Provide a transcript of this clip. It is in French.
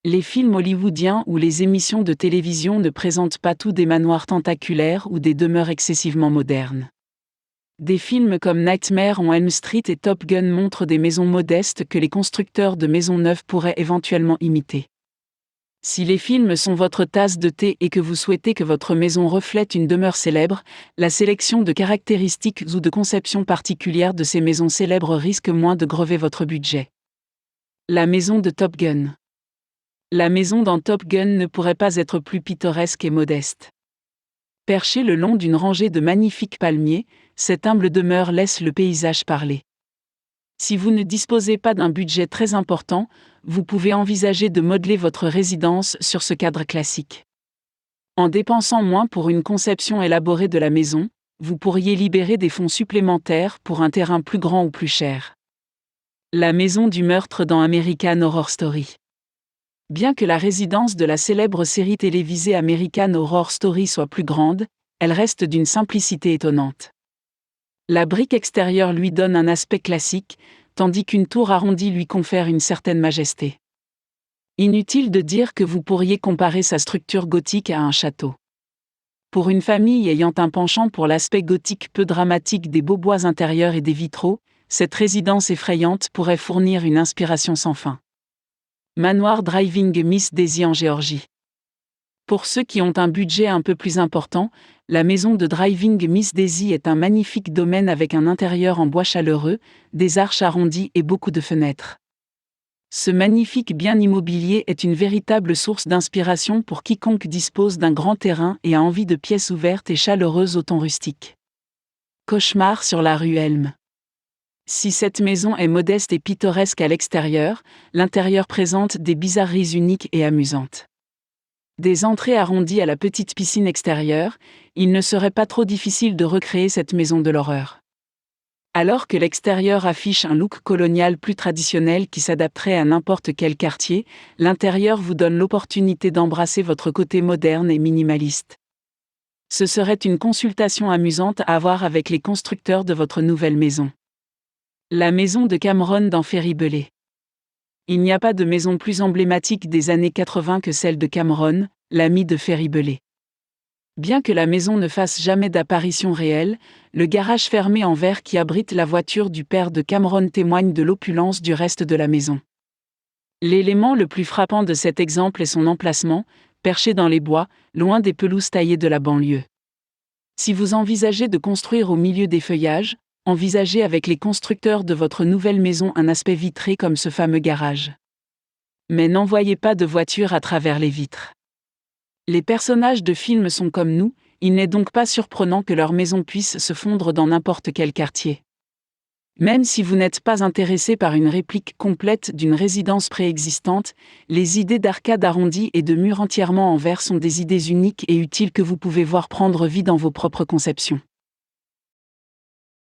Les films hollywoodiens ou les émissions de télévision ne présentent pas tous des manoirs tentaculaires ou des demeures excessivement modernes. Des films comme Nightmare on Elm Street et Top Gun montrent des maisons modestes que les constructeurs de maisons neuves pourraient éventuellement imiter. Si les films sont votre tasse de thé et que vous souhaitez que votre maison reflète une demeure célèbre, la sélection de caractéristiques ou de conceptions particulières de ces maisons célèbres risque moins de grever votre budget. La maison de Top Gun. La maison dans Top Gun ne pourrait pas être plus pittoresque et modeste. Perchée le long d'une rangée de magnifiques palmiers, cette humble demeure laisse le paysage parler. Si vous ne disposez pas d'un budget très important, vous pouvez envisager de modeler votre résidence sur ce cadre classique. En dépensant moins pour une conception élaborée de la maison, vous pourriez libérer des fonds supplémentaires pour un terrain plus grand ou plus cher. La maison du meurtre dans American Horror Story. Bien que la résidence de la célèbre série télévisée American Horror Story soit plus grande, elle reste d'une simplicité étonnante. La brique extérieure lui donne un aspect classique, tandis qu'une tour arrondie lui confère une certaine majesté. Inutile de dire que vous pourriez comparer sa structure gothique à un château. Pour une famille ayant un penchant pour l'aspect gothique peu dramatique des beaux bois intérieurs et des vitraux, cette résidence effrayante pourrait fournir une inspiration sans fin. Manoir Driving Miss Daisy en Géorgie. Pour ceux qui ont un budget un peu plus important, la maison de Driving Miss Daisy est un magnifique domaine avec un intérieur en bois chaleureux, des arches arrondies et beaucoup de fenêtres. Ce magnifique bien immobilier est une véritable source d'inspiration pour quiconque dispose d'un grand terrain et a envie de pièces ouvertes et chaleureuses au ton rustique. Cauchemar sur la rue Elm. Si cette maison est modeste et pittoresque à l'extérieur, l'intérieur présente des bizarreries uniques et amusantes. Des entrées arrondies à la petite piscine extérieure, il ne serait pas trop difficile de recréer cette maison de l'horreur. Alors que l'extérieur affiche un look colonial plus traditionnel qui s'adapterait à n'importe quel quartier, l'intérieur vous donne l'opportunité d'embrasser votre côté moderne et minimaliste. Ce serait une consultation amusante à avoir avec les constructeurs de votre nouvelle maison. La maison de Cameron dans Ferry Bulley. Il n'y a pas de maison plus emblématique des années 80 que celle de Cameron, l'ami de Ferry Bulley. Bien que la maison ne fasse jamais d'apparition réelle, le garage fermé en verre qui abrite la voiture du père de Cameron témoigne de l'opulence du reste de la maison. L'élément le plus frappant de cet exemple est son emplacement, perché dans les bois, loin des pelouses taillées de la banlieue. Si vous envisagez de construire au milieu des feuillages, envisagez avec les constructeurs de votre nouvelle maison un aspect vitré comme ce fameux garage. Mais n'envoyez pas de voiture à travers les vitres. Les personnages de films sont comme nous, il n'est donc pas surprenant que leur maison puisse se fondre dans n'importe quel quartier. Même si vous n'êtes pas intéressé par une réplique complète d'une résidence préexistante, les idées d'arcades arrondies et de murs entièrement en verre sont des idées uniques et utiles que vous pouvez voir prendre vie dans vos propres conceptions.